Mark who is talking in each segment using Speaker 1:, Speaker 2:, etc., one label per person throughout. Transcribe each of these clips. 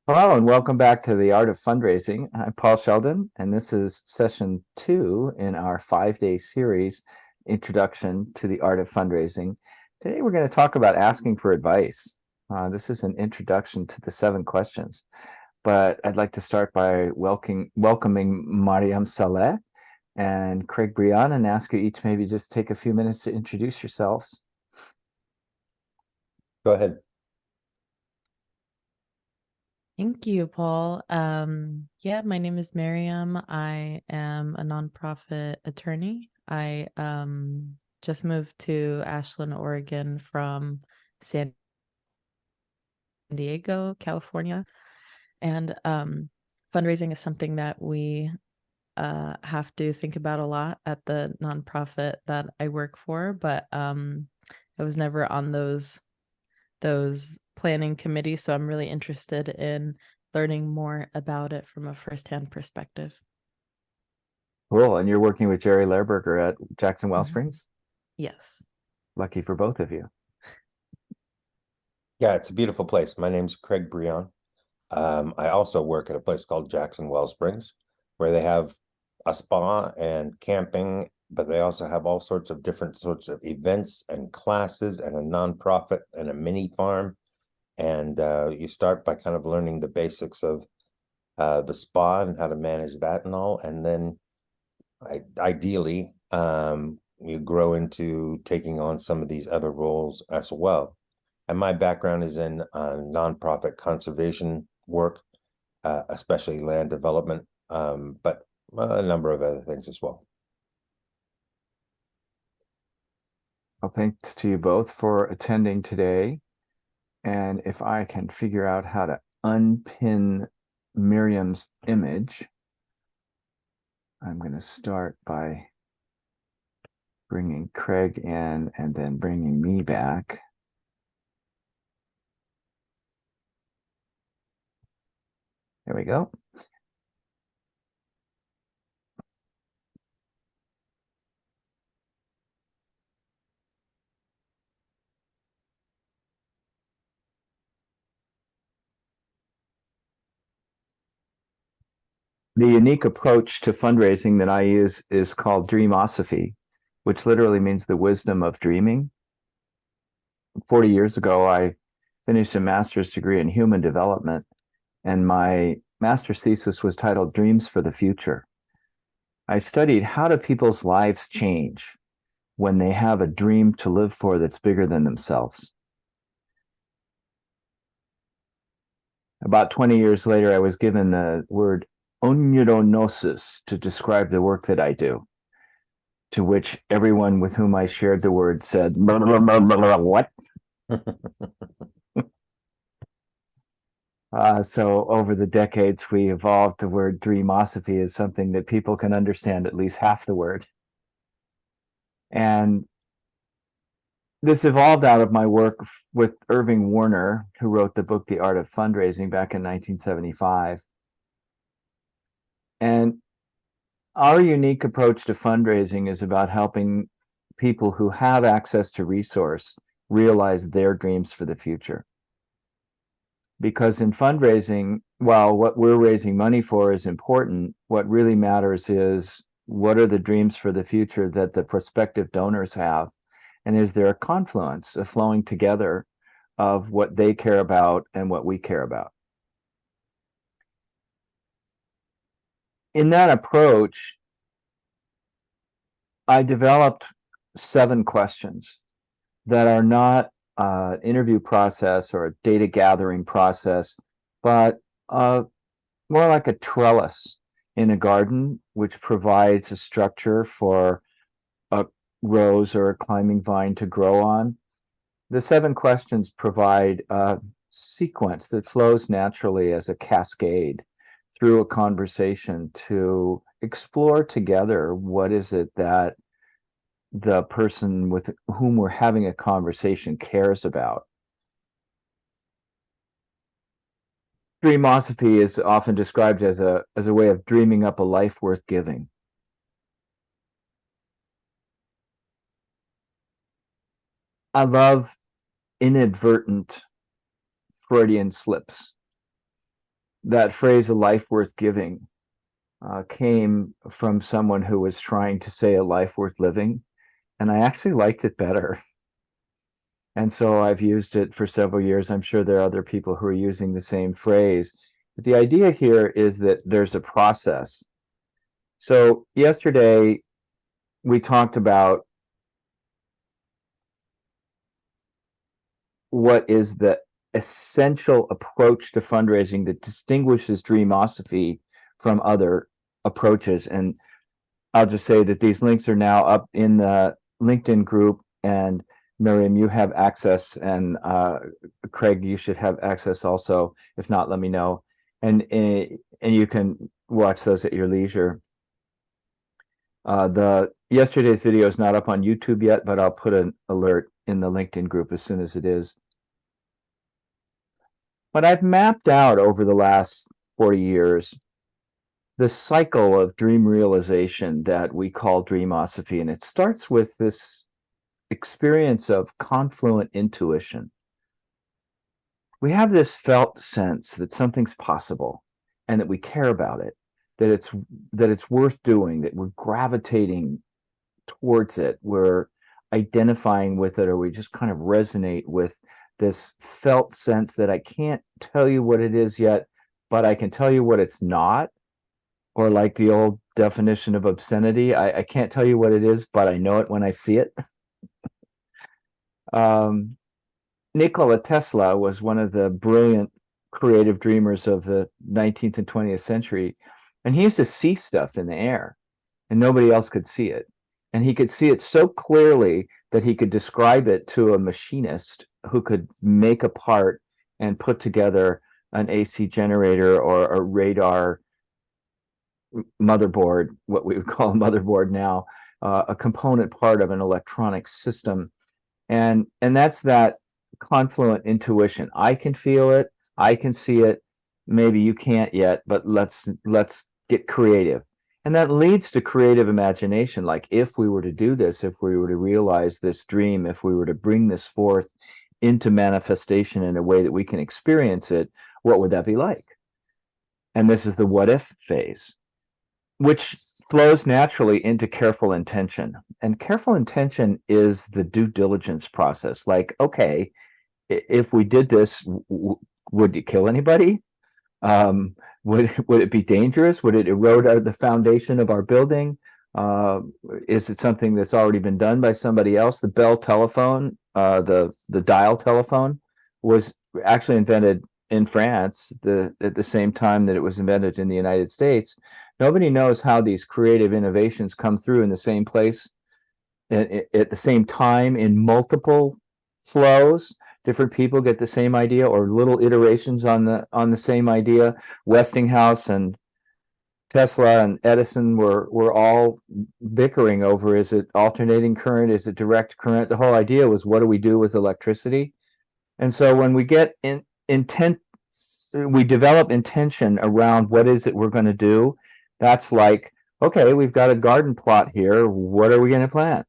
Speaker 1: Hello and welcome back to the Art of Fundraising. I'm Paul Sheldon, and this is session 2 in our 5-day series, Introduction to the Art of Fundraising. Today we're going to talk about asking for advice. This is an introduction to the 7 questions, but I'd like to start by welcoming Mariam Saleh and Craig Breon and ask you each maybe just take a few minutes to introduce yourselves.
Speaker 2: Go ahead.
Speaker 3: Thank you, Paul. Yeah, my name is Mariam. I am a nonprofit attorney. I just moved to Ashland, Oregon from San Diego, California. And fundraising is something that we have to think about a lot at the nonprofit that I work for, but I was never on those planning committees, so I'm really interested in learning more about it from a firsthand perspective.
Speaker 1: Cool. And you're working with Jerry Lehrberger at Jackson Well
Speaker 3: Mhm.
Speaker 1: Springs?
Speaker 3: Yes.
Speaker 1: Lucky for both of you.
Speaker 2: Yeah, it's a beautiful place. My name's Craig Breon. I also work at a place called Jackson Well Springs, where they have a spa and camping, but they also have all sorts of different sorts of events and classes and a nonprofit and a mini farm. And you start by kind of learning the basics of the spa and how to manage that and all. And then ideally, you grow into taking on some of these other roles as well. And my background is in nonprofit conservation work, especially land development, but a number of other things as well.
Speaker 1: Well, thanks to you both for attending today. And if I can figure out how to unpin Miriam's image, I'm going to start by bringing Craig in and then bringing me back. There we go. The unique approach to fundraising that I use is called Dreamosophy, which literally means the wisdom of dreaming. 40 years ago, I finished a master's degree in human development, and my master's thesis was titled Dreams for the Future. I studied how do people's lives change when they have a dream to live for that's bigger than themselves. About 20 years later, I was given the word oneironosis to describe the work that I do, to which everyone with whom I shared the word said, blah, blah, blah, blah, blah, what? So over the decades, we evolved the word dreamosophy as something that people can understand at least half the word. And this evolved out of my work with Irving Warner, who wrote the book The Art of Fundraising back in 1975. And our unique approach to fundraising is about helping people who have access to resource realize their dreams for the future. Because in fundraising, while what we're raising money for is important, what really matters is what are the dreams for the future that the prospective donors have? And is there a confluence, a flowing together of what they care about and what we care about? In that approach, I developed 7 questions that are not an interview process or a data gathering process, but more like a trellis in a garden, which provides a structure for a rose or a climbing vine to grow on. The 7 questions provide a sequence that flows naturally as a cascade through a conversation to explore together what is it that the person with whom we're having a conversation cares about. Dreamosophy is often described as a way of dreaming up a life worth giving. I love inadvertent Freudian slips. that phrase, a life worth giving, came from someone who was trying to say a life worth living. And I actually liked it better. And so I've used it for several years. I'm sure there are other people who are using the same phrase. But the idea here is that there's a process. So yesterday we talked about what is the essential approach to fundraising that distinguishes Dreamosophy from other approaches. And I'll just say that these links are now up in the LinkedIn group, and Mariam, you have access, and Craig, you should have access also. If not, let me know. And you can watch those at your leisure. The yesterday's video is not up on YouTube yet, but I'll put an alert in the LinkedIn group as soon as it is. But I've mapped out over the last 40 years the cycle of dream realization that we call Dreamosophy, and it starts with this experience of confluent intuition. We have this felt sense that something's possible and that we care about it, that it's worth doing, that we're gravitating towards it, we're identifying with it, or we just kind of resonate with this felt sense that I can't tell you what it is yet, but I can tell you what it's not. Or like the old definition of obscenity, I can't tell you what it is, but I know it when I see it. Nikola Tesla was one of the brilliant creative dreamers of the 19th and 20th century. And he used to see stuff in the air, and nobody else could see it. And he could see it so clearly that he could describe it to a machinist who could make a part and put together an AC generator or a radar motherboard, what we would call a motherboard now, a component part of an electronic system. And that's that confluent intuition. I can feel it, I can see it, maybe you can't yet, but let's get creative. And that leads to creative imagination. Like, if we were to do this, if we were to realize this dream, if we were to bring this forth into manifestation in a way that we can experience it, what would that be like? And this is the what if phase, which flows naturally into careful intention. And careful intention is the due diligence process. Like, okay, if we did this, would it kill anybody? Would it be dangerous? Would it erode the foundation of our building? Is it something that's already been done by somebody else? The Bell telephone, the dial telephone, was actually invented in France at the same time that it was invented in the United States. Nobody knows how these creative innovations come through in the same place at the same time in multiple flows. Different people get the same idea, or little iterations on the same idea. Westinghouse and Tesla and Edison were all bickering over, is it alternating current, is it direct current? The whole idea was, what do we do with electricity? And so when we get intent, we develop intention around what is it we're going to do. That's like, okay, we've got a garden plot here. What are we going to plant?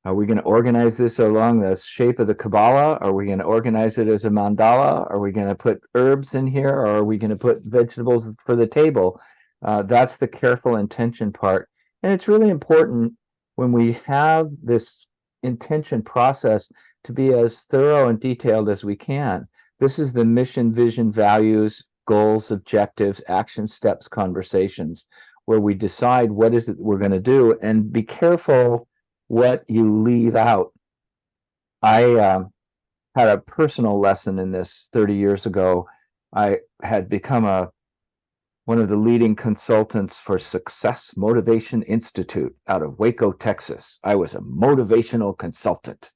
Speaker 1: Are we going to organize this along the shape of the Kabbalah? Are we going to organize it as a mandala? Are we going to put herbs in here? Or are we going to put vegetables for the table? That's the careful intention part. And it's really important when we have this intention process to be as thorough and detailed as we can. This is the mission, vision, values, goals, objectives, action steps conversations, where we decide what is it we're going to do, and be careful what you leave out. I had a personal lesson in this 30 years ago. I had become one of the leading consultants for Success Motivation Institute out of Waco, Texas. I was a motivational consultant,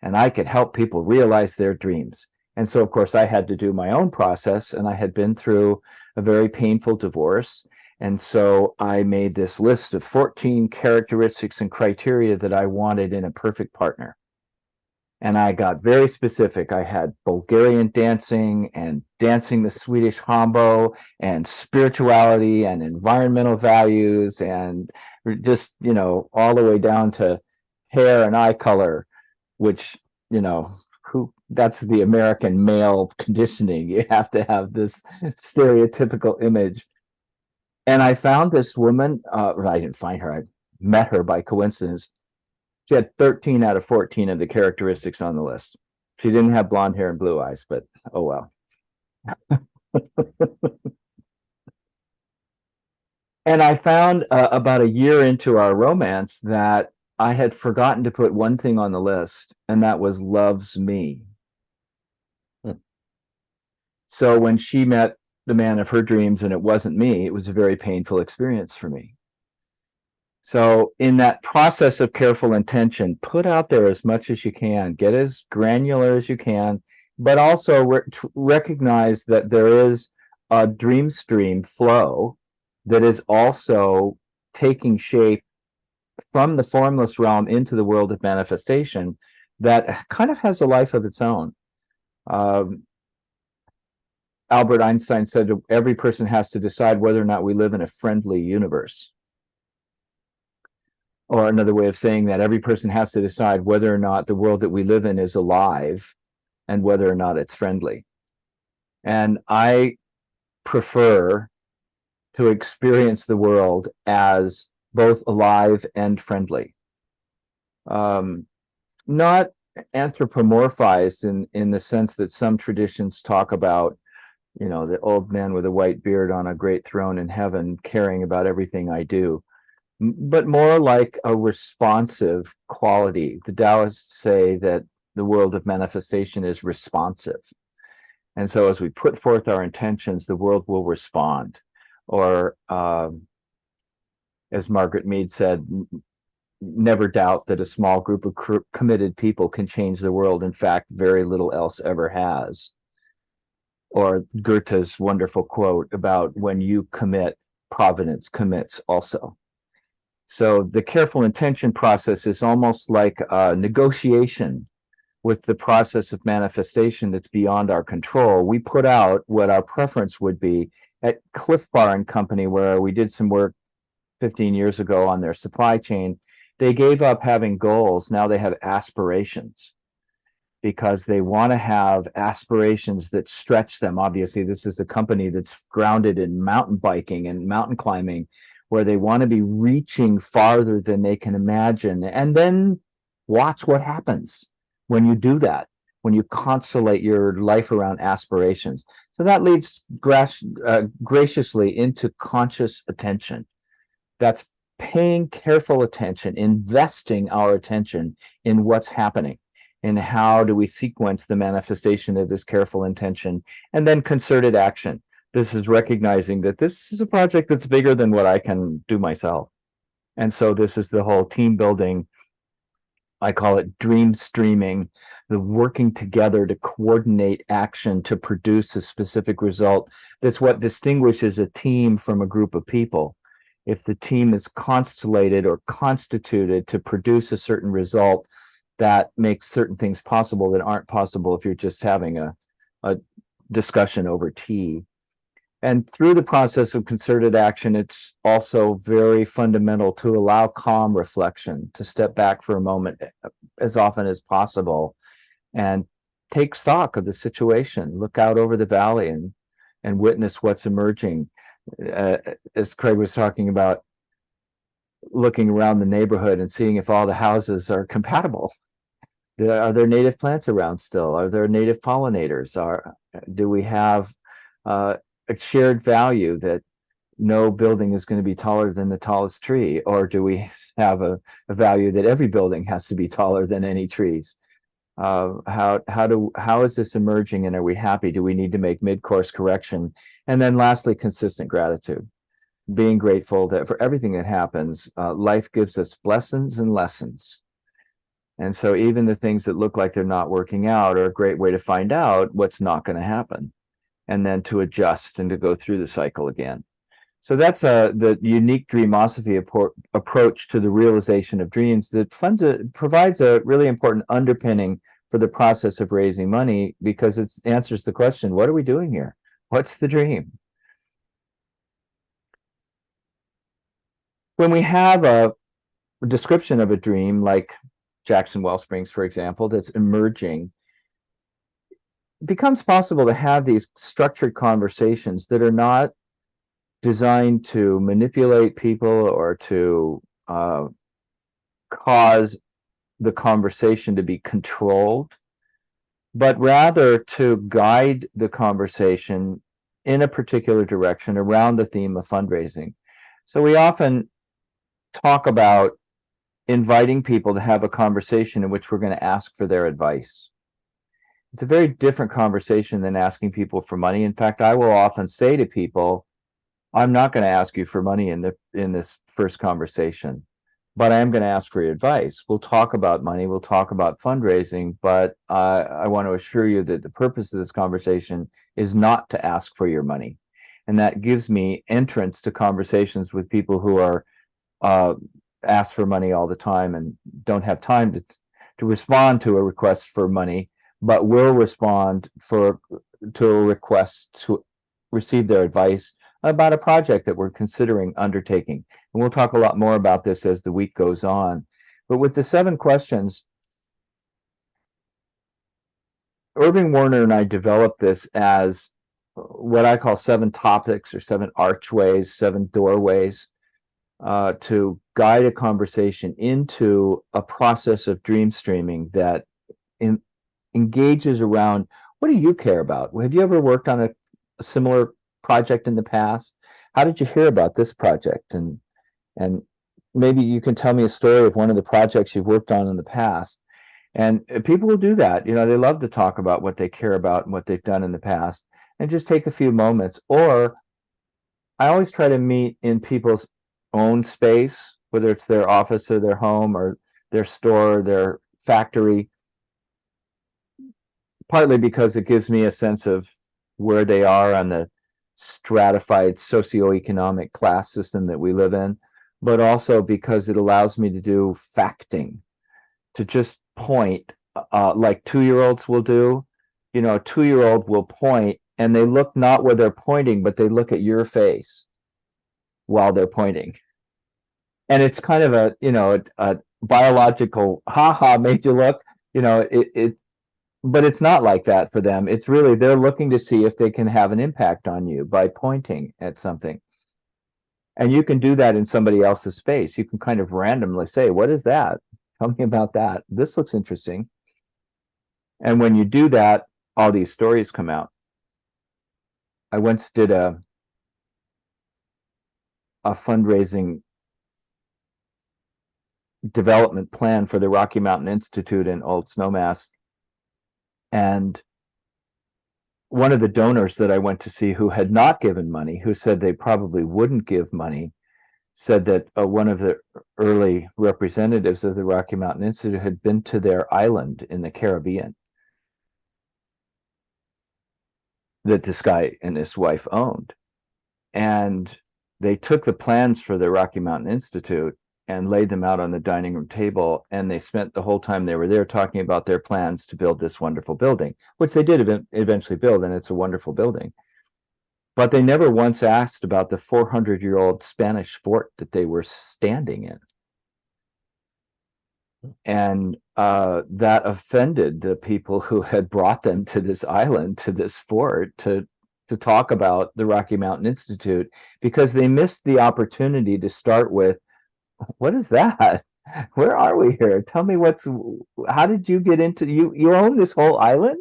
Speaker 1: and I could help people realize their dreams. And so, of course, I had to do my own process, and I had been through a very painful divorce. And so I made this list of 14 characteristics and criteria that I wanted in a perfect partner. And I got very specific. I had Bulgarian dancing and dancing the Swedish hambo and spirituality and environmental values, and just, all the way down to hair and eye color, which, who that's the American male conditioning. You have to have this stereotypical image. And I found this woman, well, I didn't find her, I met her by coincidence. She had 13 out of 14 of the characteristics on the list. She didn't have blonde hair and blue eyes, but oh well. And I found about a year into our romance that I had forgotten to put one thing on the list, and that was loves me. So when she met the man of her dreams and it wasn't me, it was a very painful experience for me. So in that process of careful intention, put out there as much as you can, get as granular as you can, but also recognize that there is a dream stream flow that is also taking shape from the formless realm into the world of manifestation that kind of has a life of its own. Albert Einstein said every person has to decide whether or not we live in a friendly universe. Or another way of saying that, every person has to decide whether or not the world that we live in is alive and whether or not it's friendly. And I prefer to experience the world as both alive and friendly. Not anthropomorphized in the sense that some traditions talk about, you know, the old man with a white beard on a great throne in heaven caring about everything I do, but more like a responsive quality. The Taoists say that the world of manifestation is responsive. And so as we put forth our intentions, the world will respond. Or as Margaret Mead said, never doubt that a small group of committed people can change the world. In fact, very little else ever has. Or Goethe's wonderful quote about when you commit, providence commits also. So the careful intention process is almost like a negotiation with the process of manifestation that's beyond our control. We put out what our preference would be. At Cliff Bar and Company, where we did some work 15 years ago on their supply chain, they gave up having goals. Now they have aspirations, because they want to have aspirations that stretch them. Obviously, this is a company that's grounded in mountain biking and mountain climbing, where they want to be reaching farther than they can imagine. And then watch what happens when you do that, when you constellate your life around aspirations. So that leads graciously into conscious attention. That's paying careful attention, investing our attention in what's happening. And how do we sequence the manifestation of this careful intention? And then concerted action. This is recognizing that this is a project that's bigger than what I can do myself. And so this is the whole team building. I call it dream streaming, the working together to coordinate action to produce a specific result. That's what distinguishes a team from a group of people. If the team is constellated or constituted to produce a certain result, that makes certain things possible that aren't possible if you're just having a discussion over tea. And through the process of concerted action, it's also very fundamental to allow calm reflection, to step back for a moment as often as possible and take stock of the situation, look out over the valley and witness what's emerging. As Craig was talking about, looking around the neighborhood and seeing if all the houses are compatible. Are there native plants around still? Are there native pollinators? Do we have a shared value that no building is going to be taller than the tallest tree? Or do we have a value that every building has to be taller than any trees? How is this emerging, and are we happy? Do we need to make mid-course correction? And then lastly, consistent gratitude. Being grateful that for everything that happens, life gives us blessings and lessons. And so even the things that look like they're not working out are a great way to find out what's not going to happen, and then to adjust and to go through the cycle again. So that's the unique Dreamosophy approach to the realization of dreams that provides a really important underpinning for the process of raising money, because it answers the question, what are we doing here? What's the dream? When we have a description of a dream, like Jackson Wellsprings, for example, that's emerging, becomes possible to have these structured conversations that are not designed to manipulate people or to cause the conversation to be controlled, but rather to guide the conversation in a particular direction around the theme of fundraising. So we often talk about inviting people to have a conversation in which we're going to ask for their advice. It's a very different conversation than asking people for money. In fact, I will often say to people, I'm not going to ask you for money in this first conversation, but I am going to ask for your advice. We'll talk about money, we'll talk about fundraising, but I want to assure you that the purpose of this conversation is not to ask for your money. And that gives me entrance to conversations with people who are asked for money all the time and don't have time to respond to a request for money, but will respond to a request to receive their advice about a project that we're considering undertaking. And we'll talk a lot more about this as the week goes on. But with the 7 questions, Irving Warner and I developed this as what I call 7 topics or 7 archways, 7 doorways to guide a conversation into a process of dream streaming that engages around, what do you care about? Have you ever worked on a similar project in the past? How did you hear about this project? And maybe you can tell me a story of one of the projects you've worked on in the past. And people will do that. You know, they love to talk about what they care about and what they've done in the past, and just take a few moments. Or I always try to meet in people's own space, whether it's their office or their home or their store, or their factory, partly because it gives me a sense of where they are on the stratified socioeconomic class system that we live in, but also because it allows me to do facting, to just point like 2-year-olds will do. You know, a 2-year-old will point and they look not where they're pointing, but they look at your face while they're pointing. And it's kind of a biological, haha, made you look, but it's not like that for them. It's really, they're looking to see if they can have an impact on you by pointing at something. And you can do that in somebody else's space. You can kind of randomly say, what is that? Tell me about that. This looks interesting. And when you do that, all these stories come out. I once did a fundraising development plan for the Rocky Mountain Institute in Old Snowmass. And one of the donors that I went to see, who had not given money, who said they probably wouldn't give money, said that one of the early representatives of the Rocky Mountain Institute had been to their island in the Caribbean that this guy and his wife owned. And they took the plans for the Rocky Mountain Institute and laid them out on the dining room table, and they spent the whole time they were there talking about their plans to build this wonderful building, which they did eventually build, and it's a wonderful building. But they never once asked about the 400-year-old Spanish fort that they were standing in. And that offended the people who had brought them to this island, to this fort, to talk about the Rocky Mountain Institute, because they missed the opportunity to start with, what is that? Where are we here? Tell me how did you get into, you own this whole island?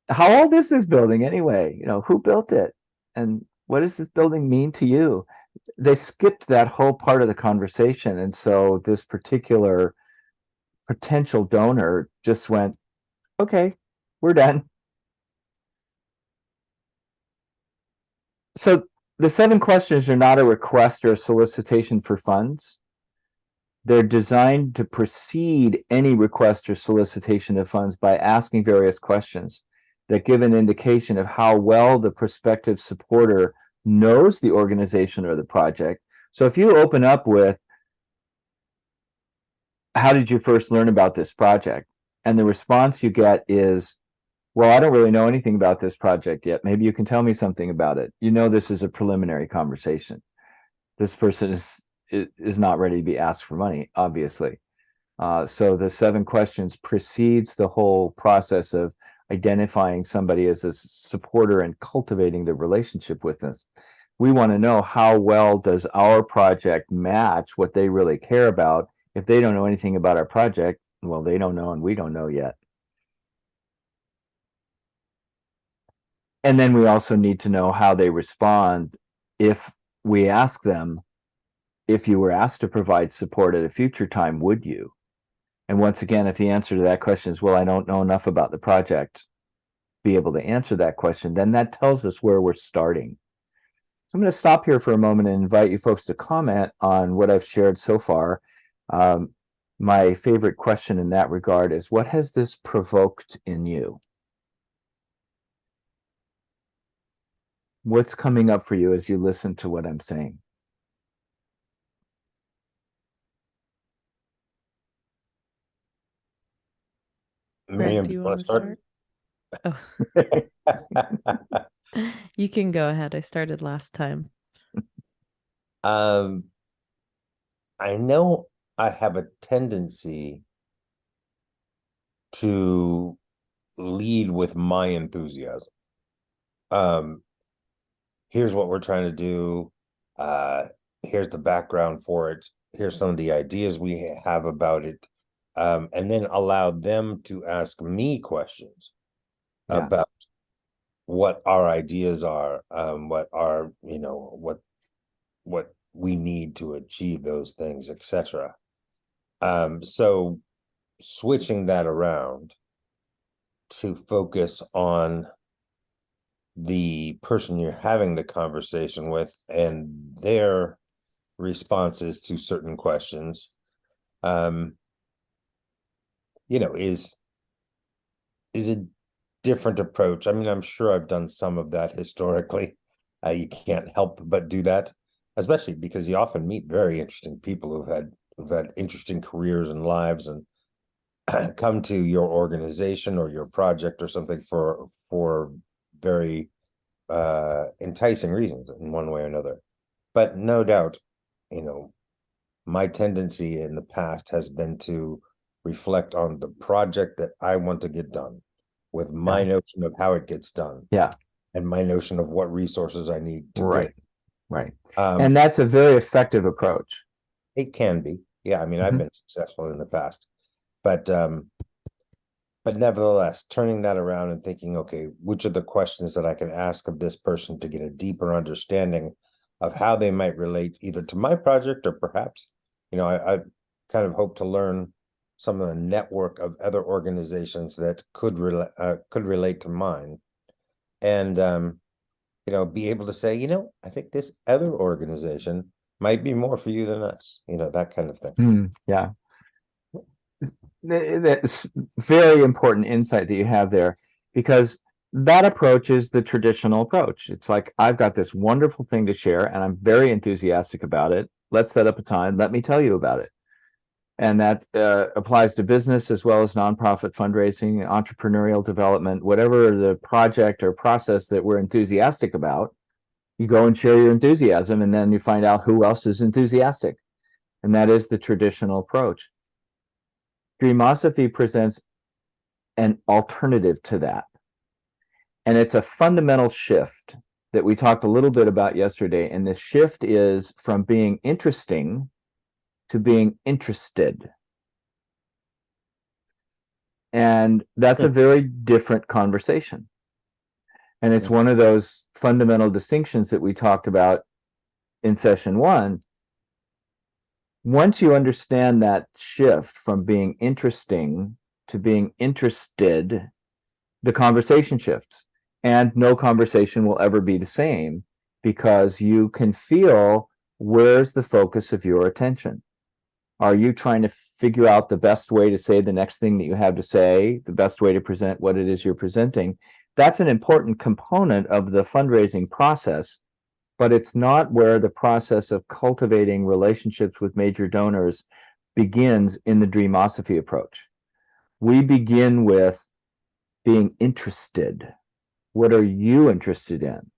Speaker 1: How old is this building anyway? Who built it? And what does this building mean to you? They skipped that whole part of the conversation. And so this particular potential donor just went, okay, we're done. So the 7 questions are not a request or a solicitation for funds. They're designed to precede any request or solicitation of funds by asking various questions that give an indication of how well the prospective supporter knows the organization or the project. So if you open up with, how did you first learn about this project? And the response you get is, well, I don't really know anything about this project yet. Maybe you can tell me something about it. This is a preliminary conversation. This person is not ready to be asked for money, obviously. So the 7 questions precedes the whole process of identifying somebody as a supporter and cultivating the relationship with us. We want to know how well does our project match what they really care about. If they don't know anything about our project, well, they don't know and we don't know yet. And then we also need to know how they respond if we ask them, if you were asked to provide support at a future time, would you? And once again, if the answer to that question is, well, I don't know enough about the project, be able to answer that question, then that tells us where we're starting. So I'm going to stop here for a moment and invite you folks to comment on what I've shared so far. My favorite question in that regard is, what has this provoked in you? What's coming up for you as you listen to what I'm saying?
Speaker 2: Mariam,
Speaker 3: do
Speaker 2: do
Speaker 3: you
Speaker 2: you
Speaker 3: want
Speaker 2: want
Speaker 3: to
Speaker 2: to
Speaker 3: start?
Speaker 2: start?
Speaker 3: Oh, you can go ahead. I started last time.
Speaker 2: I know I have a tendency to lead with my enthusiasm. Here's what we're trying to do. Here's the background for it. Here's some of the ideas we have about it. And then allow them to ask me questions about what our ideas are, what our, what we need to achieve those things, etc. So switching that around to focus on the person you're having the conversation with and their responses to certain questions, is a different approach. I mean, I'm sure I've done some of that historically. You can't help but do that, especially because you often meet very interesting people who've had interesting careers and lives, and come to your organization or your project or something for very enticing reasons in one way or another. But no doubt, my tendency in the past has been to reflect on the project that I want to get done, with my notion of how it gets done.
Speaker 1: Yeah.
Speaker 2: And my notion of what resources I need to
Speaker 1: Right.
Speaker 2: get it.
Speaker 1: Right. And that's a very effective approach.
Speaker 2: It can be. Yeah, I mean, I've been successful in the past. But nevertheless, turning that around and thinking, okay, which are the questions that I can ask of this person to get a deeper understanding of how they might relate either to my project, or perhaps, I kind of hope to learn some of the network of other organizations that could relate to mine, and be able to say, I think this other organization might be more for you than us, that kind of thing.
Speaker 1: Yeah. That's very important insight that you have there, because that approach is the traditional approach. It's like, I've got this wonderful thing to share and I'm very enthusiastic about it. Let's set up a time. Let me tell you about it. And that applies to business as well as nonprofit fundraising, entrepreneurial development, whatever the project or process that we're enthusiastic about. You go and share your enthusiasm, and then you find out who else is enthusiastic. And that is the traditional approach. Dreamosophy presents an alternative to that. And it's a fundamental shift that we talked a little bit about yesterday. And this shift is from being interesting to being interested. And that's a very different conversation. And it's one of those fundamental distinctions that we talked about in session one. Once you understand that shift from being interesting to being interested, the conversation shifts, and no conversation will ever be the same, because you can feel, where's the focus of your attention? Are you trying to figure out the best way to say the next thing that you have to say, the best way to present what it is you're presenting? That's an important component of the fundraising process, but it's not where the process of cultivating relationships with major donors begins in the Dreamosophy approach. We begin with being interested. What are you interested in?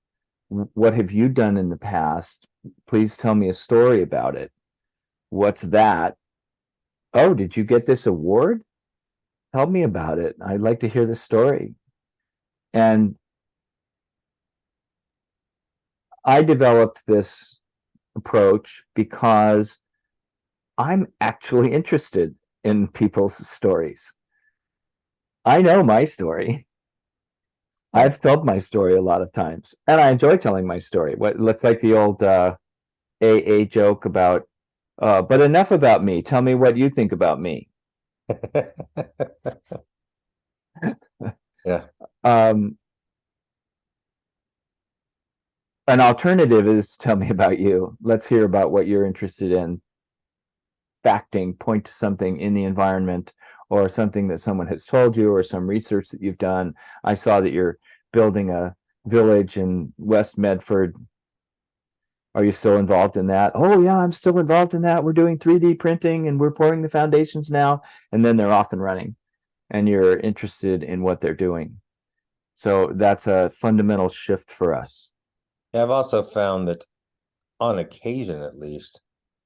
Speaker 1: What have you done in the past? Please tell me a story about it. What's that? Oh, did you get this award? Tell me about it. I'd like to hear the story. And I developed this approach because I'm actually interested in people's stories. I know my story.
Speaker 2: Yeah.
Speaker 1: I've told my story a lot of times, and I enjoy telling my story. What looks like the old AA joke about, but enough about me. Tell me what you think about me.
Speaker 2: Yeah.
Speaker 1: Um, an alternative is tell me about you. Let's hear about what you're interested in. Facting, point to something in the environment or something that someone has told you or some research that you've done. I saw that you're building a village in West Medford. Are you still involved in that? Oh, yeah, I'm still involved in that. We're doing 3D printing and we're pouring the foundations now. And then they're off and running, and you're interested in what they're doing. So that's a fundamental shift for us.
Speaker 2: Yeah, I've also found that on occasion, at least,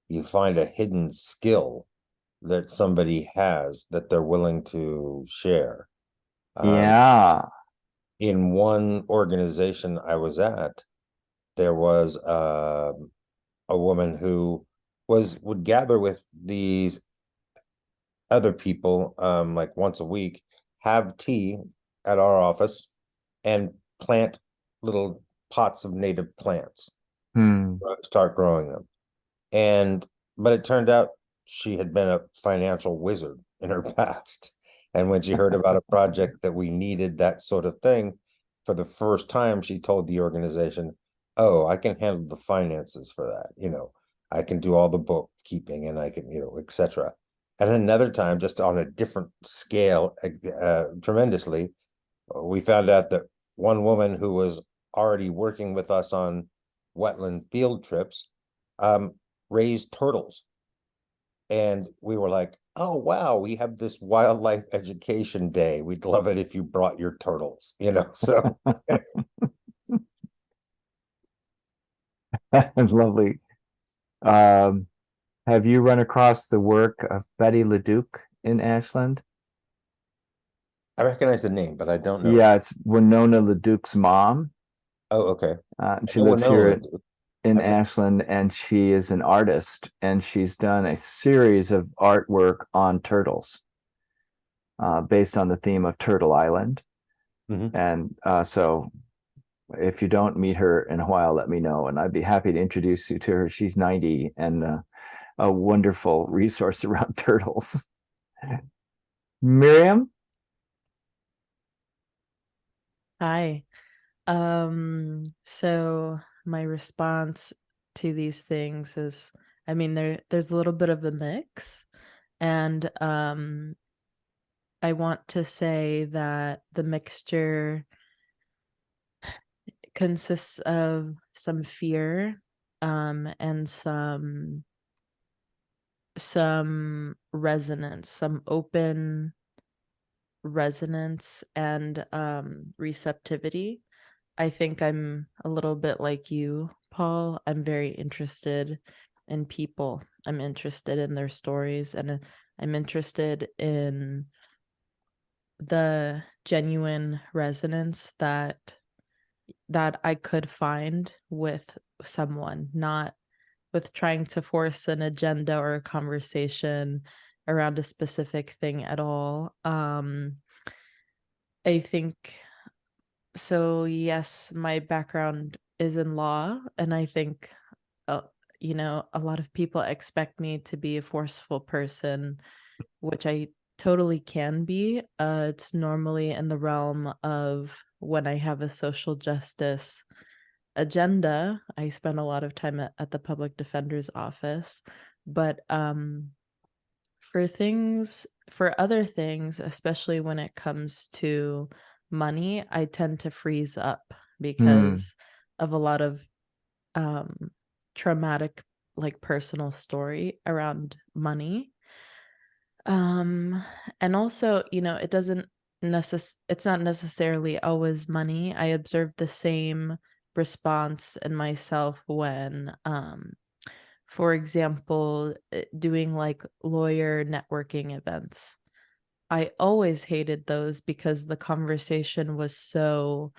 Speaker 2: you find a hidden skill that somebody has that they're willing to share. Um,
Speaker 1: Yeah.
Speaker 2: in one organization I was at, there was a woman who would gather with these other people like once a week, have tea at our office, and plant little pots of native plants,
Speaker 1: Hmm.
Speaker 2: start growing them. And but it turned out she had been a financial wizard in her past. And when she heard about a project that we needed that sort of thing, for the first time, she told the organization, "Oh, I can handle the finances for that. I can do all the bookkeeping and I can, etc." And another time, just on a different scale, tremendously, we found out that one woman who was already working with us on wetland field trips um, raised turtles. And we were like, "Oh, wow, we have this wildlife education day. We'd love it if you brought your turtles," So
Speaker 1: Lovely. Um, have you run across the work of Betty LeDuc in Ashland?
Speaker 2: I recognize the name, but I don't know her.
Speaker 1: Yeah, it's Winona LeDuc's mom.
Speaker 2: Oh, okay.
Speaker 1: She
Speaker 2: Oh,
Speaker 1: lives
Speaker 2: Winona.
Speaker 1: here in
Speaker 2: I've not.
Speaker 1: Ashland, and she is an artist, and she's done a series of artwork on turtles, based on the theme of Turtle Island.
Speaker 2: Mhm.
Speaker 1: And so if you don't meet her in a while, let me know, and I'd be happy to introduce you to her. She's 90 and a wonderful resource around turtles. Miriam?
Speaker 3: Hi. So my response to these things is, I mean, there's a little bit of a mix, and I want to say that the mixture consists of some fear, and some resonance, some open resonance and receptivity. I think I'm a little bit like you, Paul. I'm very interested in people. I'm interested in their stories, and I'm interested in the genuine resonance that I could find with someone, not with trying to force an agenda or a conversation around a specific thing at all. I think so. Yes, my background is in law, and I think, uh, a lot of people expect me to be a forceful person, which I totally can be. It's normally in the realm of when I have a social justice agenda. I spend a lot of time at the public defender's office, but for other things, especially when it comes to money, I tend to freeze up
Speaker 1: Hmm.
Speaker 3: because of a lot of um traumatic, like, personal story around money. Um and also, it's not necessarily always money. I observe the same response in myself when, for example, doing like lawyer networking events. I always hated those because the conversation was so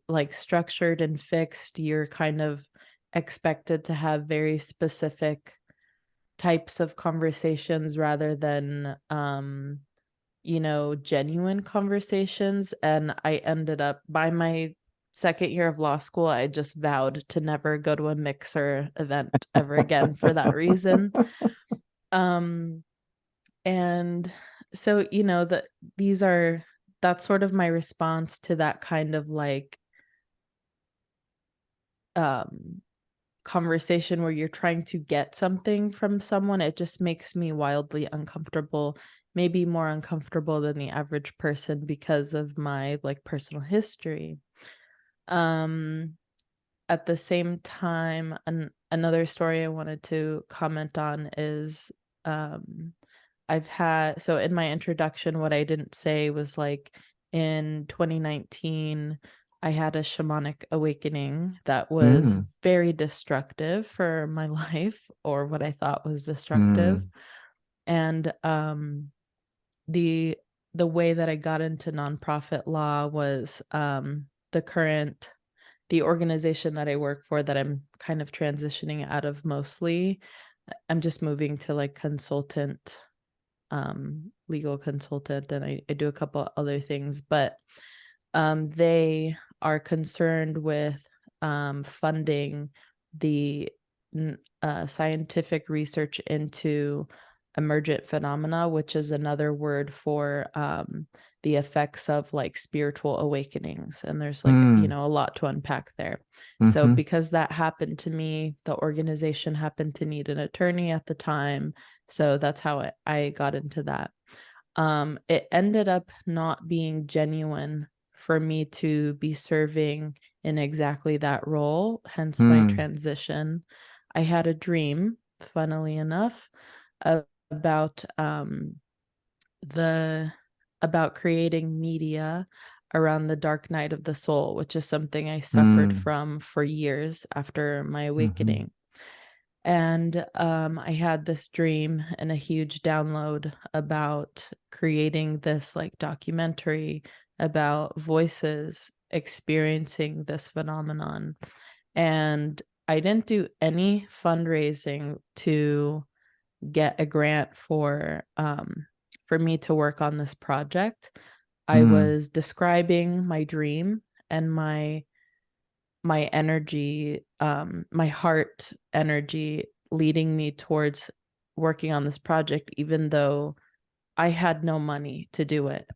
Speaker 3: like structured and fixed. You're kind of expected to have very specific types of conversations rather than genuine conversations. And I ended up, by my second year of law school, I just vowed to never go to a mixer event ever again for that reason. And so, that's sort of my response to that kind of like conversation where you're trying to get something from someone. It just makes me wildly uncomfortable, maybe more uncomfortable than the average person because of my like personal history. At the same time, another story I wanted to comment on is so in my introduction, what I didn't say was like in 2019, I had a shamanic awakening that was very destructive for my life, or what I thought was destructive. And the way that I got into nonprofit law was the organization that I work for, that I'm kind of transitioning out of mostly. I'm just moving to like legal consultant, and I do a couple other things, but they are concerned with funding the scientific research into emergent phenomena, which is another word for the effects of like spiritual awakenings. And there's like, a lot to unpack there. So because that happened to me, the organization happened to need an attorney at the time. So that's how I got into that. It ended up not being genuine for me to be serving in exactly that role, hence my transition. I had a dream, funnily enough, about about creating media around the dark night of the soul, which is something I suffered from for years after my awakening. And I had this dream and a huge download about creating this like documentary about voices experiencing this phenomenon. And I didn't do any fundraising to get a grant for me to work on this project. I was describing my dream and my energy, my heart energy leading me towards working on this project, even though I had no money to do it.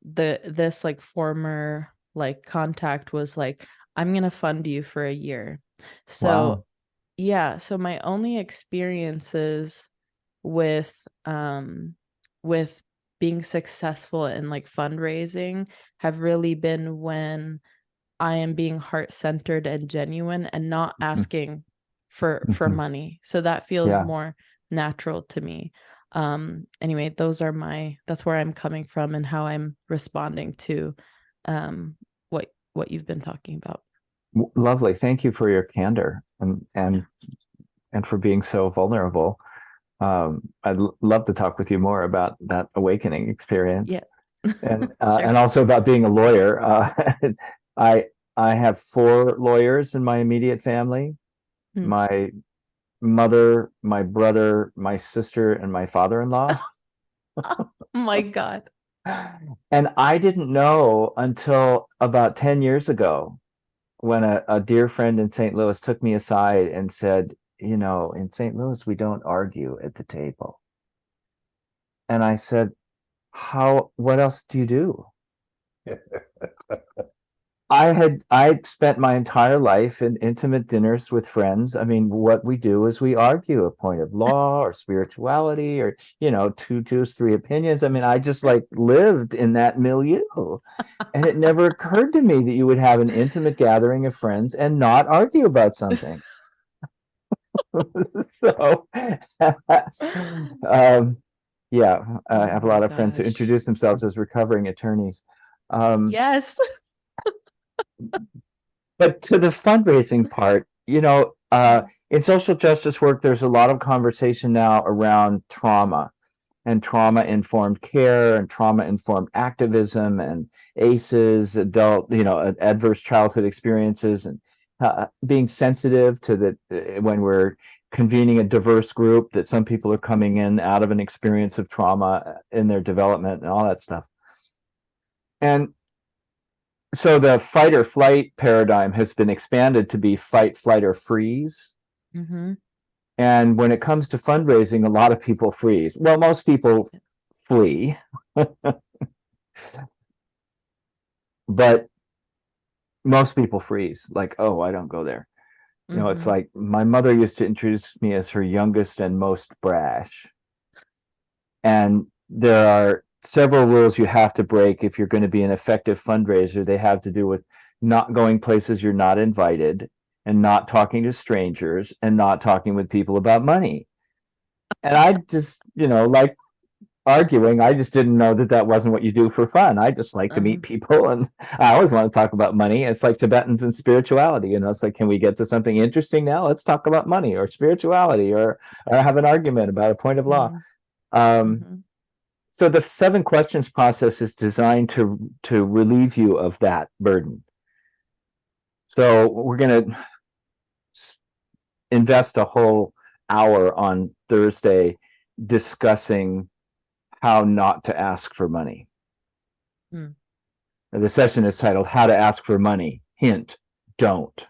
Speaker 3: This like former like contact was like, I'm going to fund you for a year. So yeah, so my only experiences with being successful in like fundraising have really been when I am being heart-centered and genuine and not asking for money. So that feels more natural to me. Anyway, that's where I'm coming from and how I'm responding to what you've been talking about.
Speaker 1: Lovely. Thank you for your candor and for being so vulnerable. I'd love to talk with you more about that awakening experience.
Speaker 3: Yeah.
Speaker 1: And
Speaker 3: Sure.
Speaker 1: and also about being a lawyer. I have 4 lawyers in my immediate family. My mother, my brother, my sister, and my father-in-law.
Speaker 3: Oh my God.
Speaker 1: And I didn't know until about 10 years ago when a dear friend in St. Louis took me aside and said, in St. Louis, we don't argue at the table. And I said, what else do you do? I'd spent my entire life in intimate dinners with friends. I mean, what we do is we argue a point of law or spirituality or, 2 Jews, 3 opinions. I mean, I just like lived in that milieu. And it never occurred to me that you would have an intimate gathering of friends and not argue about something. So, I have a lot of friends who introduce themselves as recovering attorneys.
Speaker 3: Yes.
Speaker 1: But to the fundraising part, in social justice work, there's a lot of conversation now around trauma. and trauma-informed care and trauma-informed activism and ACEs, adult, adverse childhood experiences, and being sensitive to that when we're convening a diverse group, that some people are coming in out of an experience of trauma in their development and all that stuff. And so the fight or flight paradigm has been expanded to be fight, flight, or freeze.
Speaker 3: Mm-hmm.
Speaker 1: And when it comes to fundraising, a lot of people freeze. Well, most people flee, but most people freeze. Like, oh, I don't go there. It's like my mother used to introduce me as her youngest and most brash. And there are several rules you have to break if you're going to be an effective fundraiser. They have to do with not going places you're not invited, and not talking to strangers, and not talking with people about money. And I just, like arguing, I just didn't know that wasn't what you do for fun. I just like to meet people, and I always want to talk about money. It's like Tibetans and spirituality. It's like, can we get to something interesting now? Let's talk about money or spirituality, or have an argument about a point of law. So the 7 questions process is designed to relieve you of that burden. So we're going to invest a whole hour on Thursday discussing how not to ask for money. The session is titled How to Ask for Money. Hint, don't.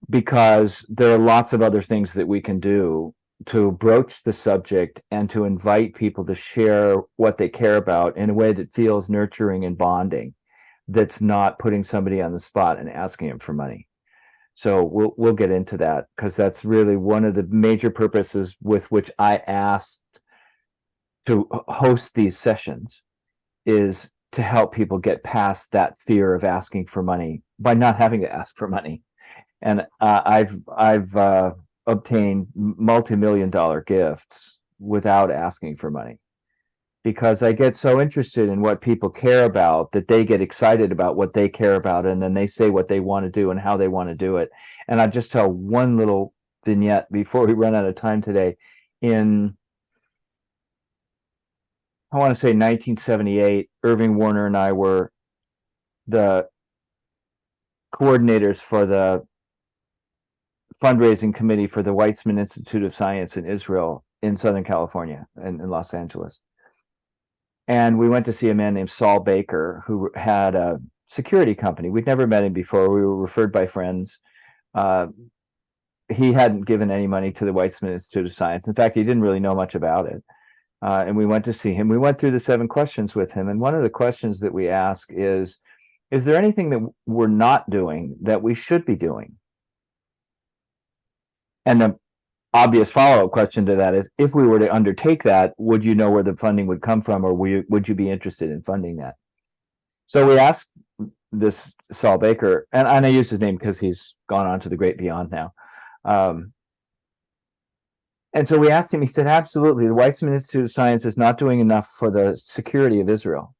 Speaker 1: Because there are lots of other things that we can do to broach the subject and to invite people to share what they care about in a way that feels nurturing and bonding, that's not putting somebody on the spot and asking them for money. So we'll get into that, because that's really one of the major purposes with which I asked to host these sessions, is to help people get past that fear of asking for money by not having to ask for money. And I've obtained multi-million-dollar gifts without asking for money, because I get so interested in what people care about that they get excited about what they care about, and then they say what they want to do and how they want to do it. And I just tell one little vignette before we run out of time today. In, I want to say 1978, Irving Warner and I were the coordinators for the fundraising committee for the Weizmann Institute of Science in Israel, in Southern California, in Los Angeles. And we went to see a man named Saul Baker, who had a security company. We'd never met him before. We were referred by friends. He hadn't given any money to the Weizmann Institute of Science. In fact, he didn't really know much about it. And we went to see him. We went through the 7 questions with him. And one of the questions that we ask is there anything that we're not doing that we should be doing? And the obvious follow-up question to that is, if we were to undertake that, would you know where the funding would come from, or would you be interested in funding that? So we asked this Saul Baker, and I use his name because he's gone on to the great beyond now. And so we asked him, he said, absolutely, the Weizmann Institute of Science is not doing enough for the security of Israel.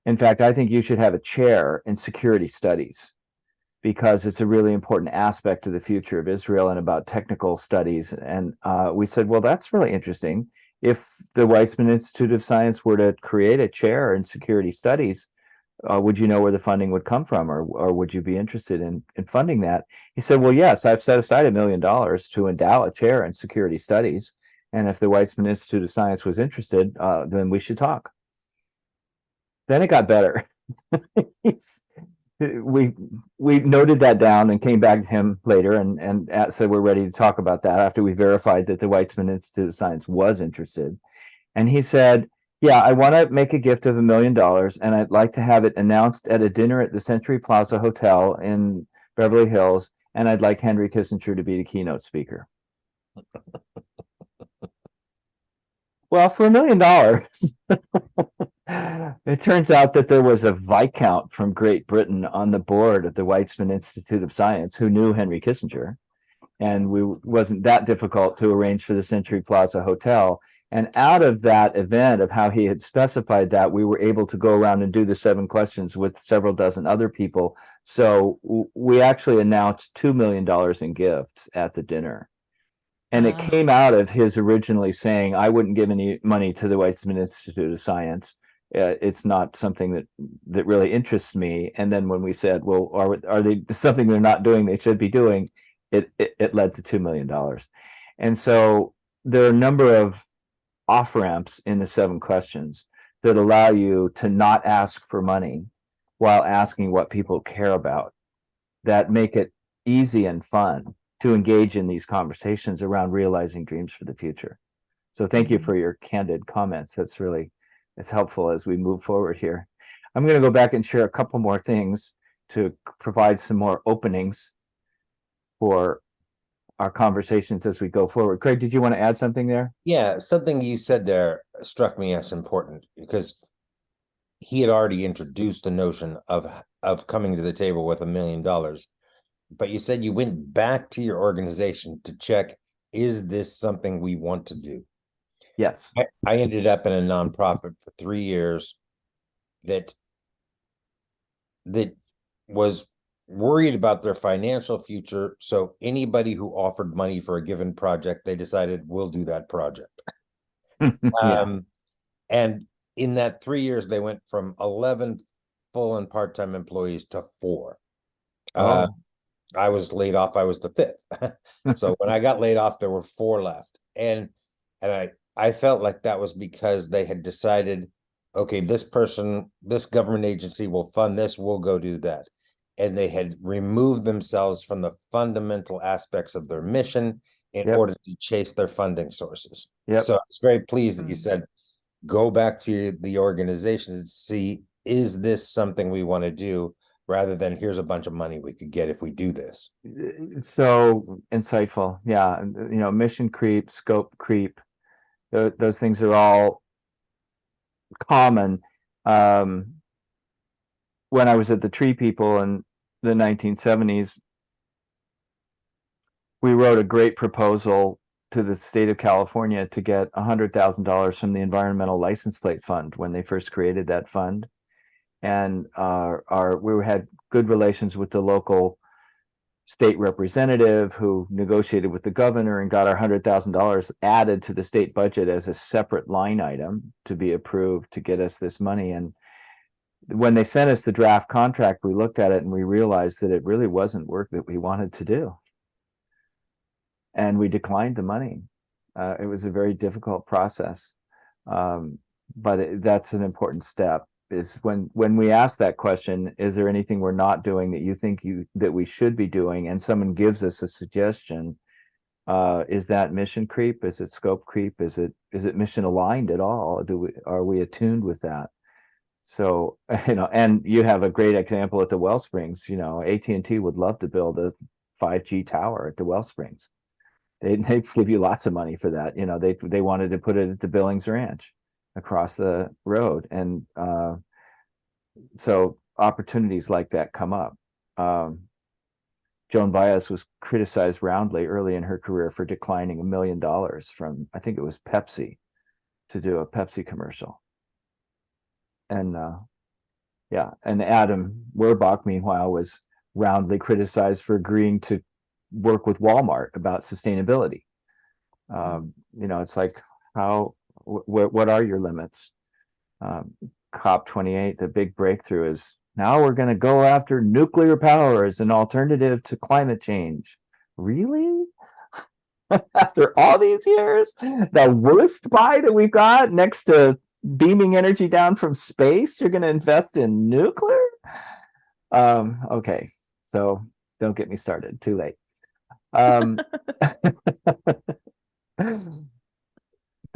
Speaker 1: In fact, I think you should have a chair in security studies, because it's a really important aspect of the future of Israel and about technical studies. And we said, well, that's really interesting. If the Weizmann Institute of Science were to create a chair in security studies, would you know where the funding would come from, or would you be interested in funding that? He said, well, yes, I've set aside $1 million to endow a chair in security studies. And if the Weizmann Institute of Science was interested, then we should talk. Then it got better. We noted that down and came back to him later and said we're ready to talk about that after we verified that the Weizmann Institute of Science was interested. And he said, yeah, I want to make a gift of $1 million, and I'd like to have it announced at a dinner at the Century Plaza Hotel in Beverly Hills, and I'd like Henry Kissinger to be the keynote speaker. Well, for $1 million, it turns out that there was a Viscount from Great Britain on the board of the Weizmann Institute of Science who knew Henry Kissinger, and we wasn't that difficult to arrange for the Century Plaza Hotel. And out of that event of how he had specified that, we were able to go around and do the 7 questions with several dozen other people. So we actually announced $2 million in gifts at the dinner. And it
Speaker 3: Ah.
Speaker 1: came out of his originally saying, I wouldn't give any money to the Weizmann Institute of Science. It's not something that really interests me. And then when we said, well, are they something they're not doing they should be doing, it led to $2 million. And so there are a number of off ramps in the 7 questions that allow you to not ask for money while asking what people care about, that make it easy and fun to engage in these conversations around realizing dreams for the future. So thank you for your candid comments. It's helpful as we move forward here. I'm going to go back and share a couple more things to provide some more openings for our conversations as we go forward. Craig, did you want to add something there?
Speaker 2: Yeah, something you said there struck me as important because he had already introduced the notion of coming to the table with $1 million. But you said you went back to your organization to check, is this something we want to do?
Speaker 1: Yes.
Speaker 2: I ended up in a nonprofit for 3 years that was worried about their financial future. So anybody who offered money for a given project, they decided we'll do that project.
Speaker 1: Yeah.
Speaker 2: And in that 3 years, they went from 11 full and part-time employees to 4.
Speaker 1: Oh.
Speaker 2: I was laid off. I was the 5th. So when I got laid off, there were 4 left. And I felt like that was because they had decided, okay, this government agency will fund this, we'll go do that. And they had removed themselves from the fundamental aspects of their mission in order to chase their funding sources. So I was very pleased that you said, go back to the organization and see, is this something we want to do, rather than here's a bunch of money we could get if we do this.
Speaker 1: So insightful. Yeah. Mission creep, scope creep, those things are all common. When I was at the Tree People in the 1970s, we wrote a great proposal to the state of California to get $100,000 from the Environmental License Plate Fund when they first created that fund. And we had good relations with the local state representative who negotiated with the governor and got our $100,000 added to the state budget as a separate line item to be approved to get us this money. And when they sent us the draft contract, we looked at it and we realized that it really wasn't work that we wanted to do. And we declined the money. It was a very difficult process. But that's an important step, is when we ask that question, is there anything we're not doing that you think that we should be doing, and someone gives us a suggestion, is that mission creep? Is it scope creep? Is it mission aligned at all? Are we attuned with that? So, and you have a great example at the Wellsprings. AT&T would love to build a 5G tower at the Wellsprings. They give you lots of money for that. They wanted to put it at the Billings Ranch across the road. And so opportunities like that come up. Joan Baez was criticized roundly early in her career for declining $1 million from, I think it was Pepsi, to do a Pepsi commercial. And and Adam Werbach, meanwhile, was roundly criticized for agreeing to work with Walmart about sustainability. It's like, what are your limits? COP28, the big breakthrough is now we're going to go after nuclear power as an alternative to climate change. Really? After all these years, the worst buy that we've got next to beaming energy down from space, you're going to invest in nuclear? Okay, so don't get me started. Too late.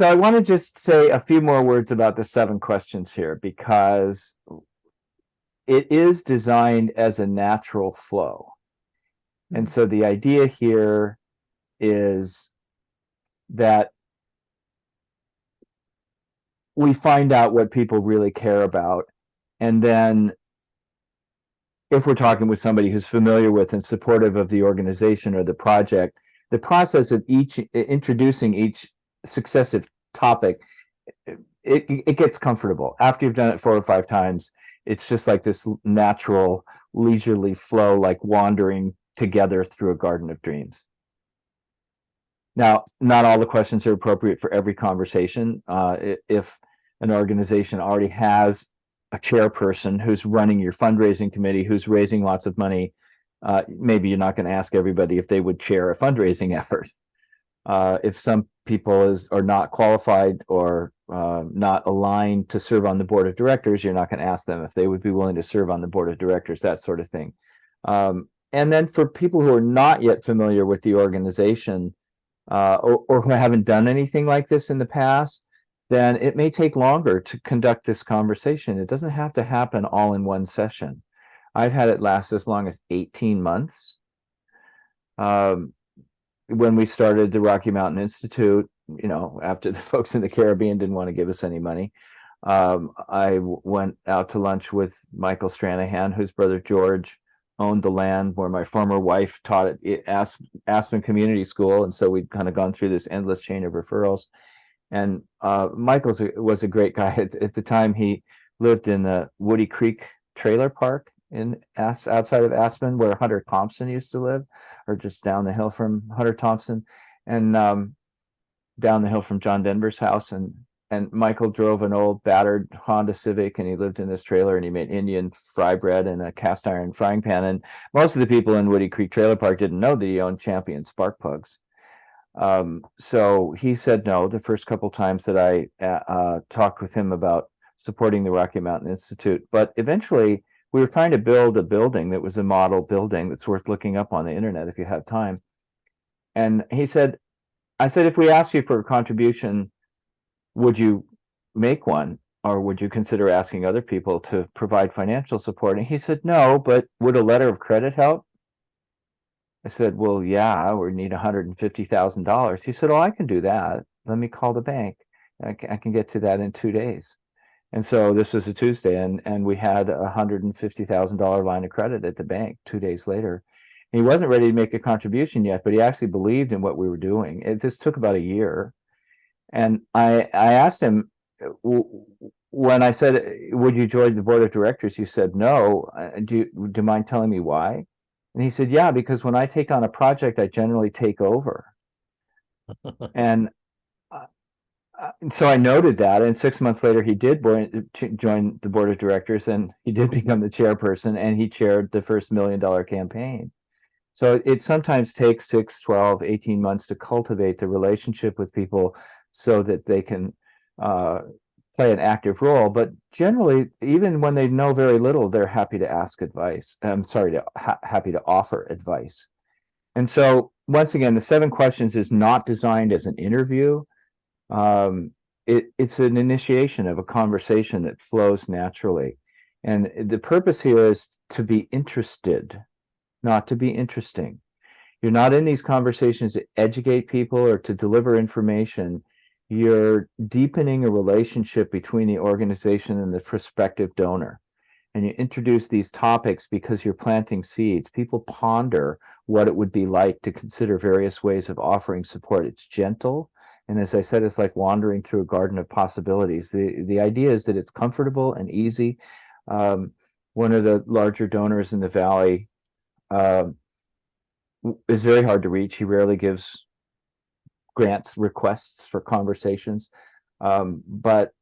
Speaker 1: So I want to just say a few more words about the 7 questions here, because it is designed as a natural flow. And so the idea here is that we find out what people really care about. And then if we're talking with somebody who's familiar with and supportive of the organization or the project, the process of introducing each successive topic, it gets comfortable. After you've done it 4 or 5 times, it's just like this natural, leisurely flow, like wandering together through a garden of dreams. Now, not all the questions are appropriate for every conversation. If an organization already has a chairperson who's running your fundraising committee, who's raising lots of money, maybe you're not going to ask everybody if they would chair a fundraising effort. If some people are not qualified or not aligned to serve on the board of directors, you're not going to ask them if they would be willing to serve on the board of directors, that sort of thing. And then for people who are not yet familiar with the organization, or who haven't done anything like this in the past, then it may take longer to conduct this conversation. It doesn't have to happen all in one session. I've had it last as long as 18 months. When we started the Rocky Mountain Institute, after the folks in the Caribbean didn't want to give us any money, I went out to lunch with Michael Stranahan, whose brother George owned the land where my former wife taught at Aspen Community School. And so we'd kind of gone through this endless chain of referrals. And Michael was a great guy. At the time, he lived in the Woody Creek trailer park outside of Aspen, where Hunter Thompson used to live, or just down the hill from Hunter Thompson, and down the hill from John Denver's house. And Michael drove an old battered Honda Civic, and he lived in this trailer, and he made Indian fry bread in a cast iron frying pan. And most of the people in Woody Creek Trailer Park didn't know that he owned Champion spark plugs. So he said no the first couple times that I talked with him about supporting the Rocky Mountain Institute. But eventually, we were trying to build a building that was a model building that's worth looking up on the internet if you have time. And I said, if we ask you for a contribution, would you make one, or would you consider asking other people to provide financial support? And he said, no, but would a letter of credit help? I said, well, yeah, we need $150,000. He said, oh, I can do that. Let me call the bank. I can get to that in 2 days. And so this was a Tuesday, and we had a $150,000 line of credit at the bank 2 days later. And he wasn't ready to make a contribution yet, but he actually believed in what we were doing. This took about a year. And I asked him, when I said, would you join the board of directors? He said, no. Do you mind telling me why? And he said, yeah, because when I take on a project, I generally take over. And so I noted that, and 6 months later, he did join the board of directors, and he did become the chairperson, and he chaired the first $1 million campaign. So it sometimes takes 6, 12, 18 months to cultivate the relationship with people so that they can play an active role. But generally, even when they know very little, they're happy to ask advice. I'm sorry, happy to offer advice. And so once again, the 7 questions is not designed as an interview. It's an initiation of a conversation that flows naturally. And the purpose here is to be interested, not to be interesting. You're not in these conversations to educate people or to deliver information. You're deepening a relationship between the organization and the prospective donor. And you introduce these topics because you're planting seeds. People ponder what it would be like to consider various ways of offering support. It's gentle. And as I said, it's like wandering through a garden of possibilities. The idea is that it's comfortable and easy. One of the larger donors in the Valley is very hard to reach. He rarely gives grants requests for conversations. But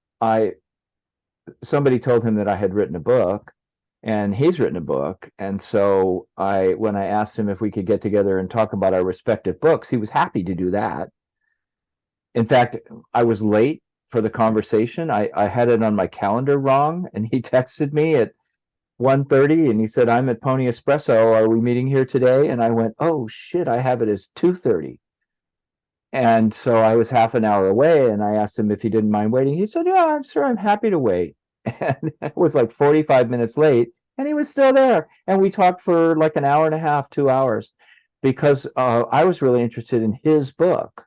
Speaker 1: somebody told him that I had written a book, and he's written a book. And so when I asked him if we could get together and talk about our respective books, he was happy to do that. In fact, I was late for the conversation. I had it on my calendar wrong, and he texted me at 1:30 and he said, I'm at Pony Espresso. Are we meeting here today? And I went, oh shit, I have it as 2:30. And so I was half an hour away, and I asked him if he didn't mind waiting. He said, yeah, I'm happy to wait. And it was like 45 minutes late, and he was still there. And we talked for like an hour and a half, 2 hours, because I was really interested in his book.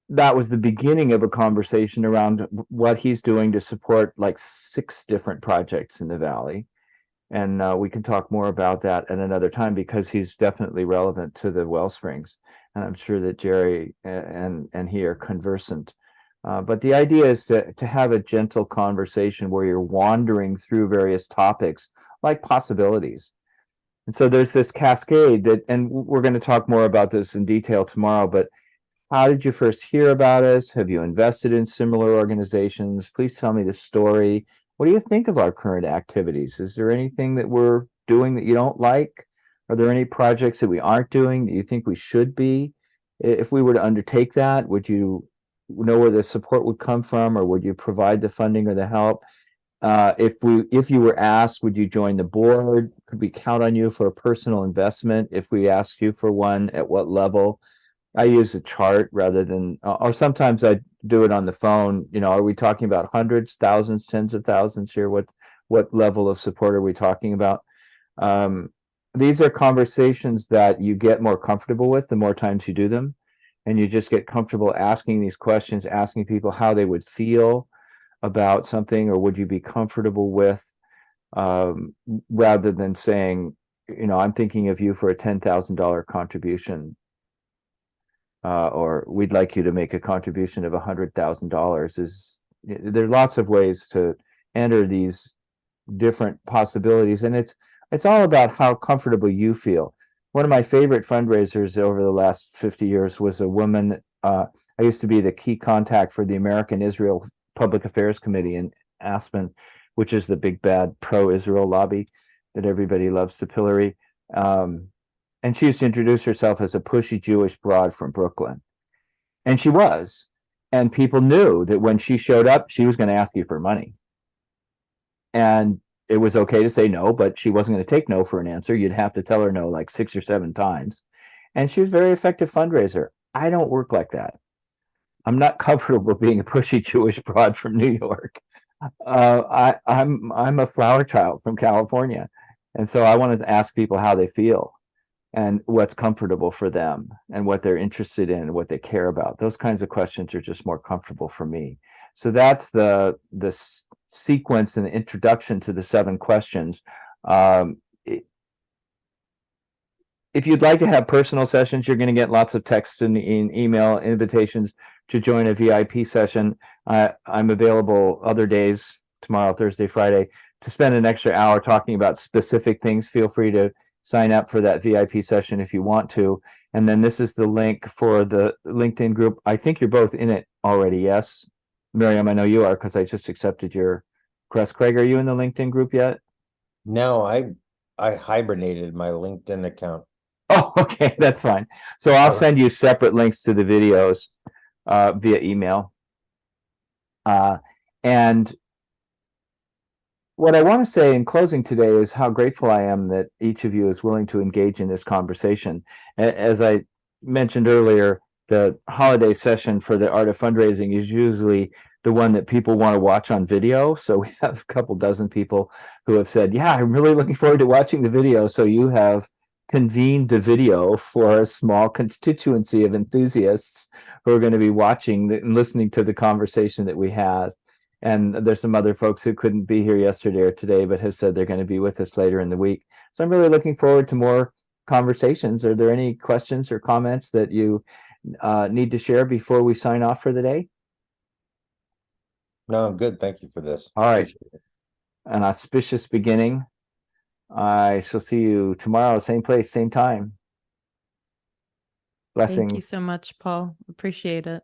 Speaker 1: That was the beginning of a conversation around what he's doing to support like 6 different projects in the Valley. And we can talk more about that at another time, because he's definitely relevant to the Wellsprings. And I'm sure that Jerry and he are conversant. But the idea is to have a gentle conversation where you're wandering through various topics like possibilities. And so there's this cascade that, and we're going to talk more about this in detail tomorrow, but how did you first hear about us? Have you invested in similar organizations? Please tell me the story. What do you think of our current activities? Is there anything that we're doing that you don't like? Are there any projects that we aren't doing that you think we should be? If we were to undertake that, would you know where the support would come from, or would you provide the funding or the help? If you were asked, would you join the board? Could we count on you for a personal investment? If we ask you for one, at what level? I use a chart rather than, or sometimes I do it on the phone. You know, are we talking about hundreds, thousands, tens of thousands here? What level of support are we talking about? Um, these are conversations that you get more comfortable with the more times you do them, and you just get comfortable asking these questions, asking people how they would feel about something, or would you be comfortable with, rather than saying, you know, I'm thinking of you for a $10,000 contribution, or we'd like you to make a contribution of $100,000. There are lots of ways to enter these different possibilities, and it's all about how comfortable you feel. One of my favorite fundraisers over the last 50 years was a woman. I used to be the key contact for the American Israel Public Affairs Committee in Aspen, which is the big bad pro-Israel lobby that everybody loves to pillory. And she used to introduce herself as a pushy Jewish broad from Brooklyn. And she was. And people knew that when she showed up, she was going to ask you for money. And it was okay to say no, but she wasn't going to take no for an answer. You'd have to tell her no like 6 or 7 times. And she was a very effective fundraiser. I don't work like that. I'm not comfortable being a pushy Jewish broad from New York. I'm a flower child from California. And so I wanted to ask people how they feel and what's comfortable for them and what they're interested in, what they care about. Those kinds of questions are just more comfortable for me. So that's the sequence and the introduction to the 7 questions. If you'd like to have personal sessions, you're going to get lots of text and email invitations to join a VIP session. I'm available other days, tomorrow, Thursday, Friday, to spend an extra hour talking about specific things. Feel free to sign up for that VIP session if you want to. And then this is the link for the LinkedIn group. I think you're both in it already, yes? Mariam, I know you are because I just accepted your request. Craig, are you in the LinkedIn group yet?
Speaker 2: No, I hibernated my LinkedIn account.
Speaker 1: Oh, okay, that's fine. So I'll send you separate links to the videos via email. And what I want to say in closing today is how grateful I am that each of you is willing to engage in this conversation. As I mentioned earlier, the holiday session for the Art of Fundraising is usually the one that people want to watch on video. So we have a couple dozen people who have said, yeah, I'm really looking forward to watching the video. So you have convened the video for a small constituency of enthusiasts who are going to be watching and listening to the conversation that we had. And there's some other folks who couldn't be here yesterday or today, but have said they're going to be with us later in the week. So I'm really looking forward to more conversations. Are there any questions or comments that you need to share before we sign off for the day?
Speaker 2: No, I'm good. Thank you for this.
Speaker 1: All right. An auspicious beginning. I shall see you tomorrow, same place, same time. Blessings.
Speaker 3: Thank you so much, Paul. Appreciate it.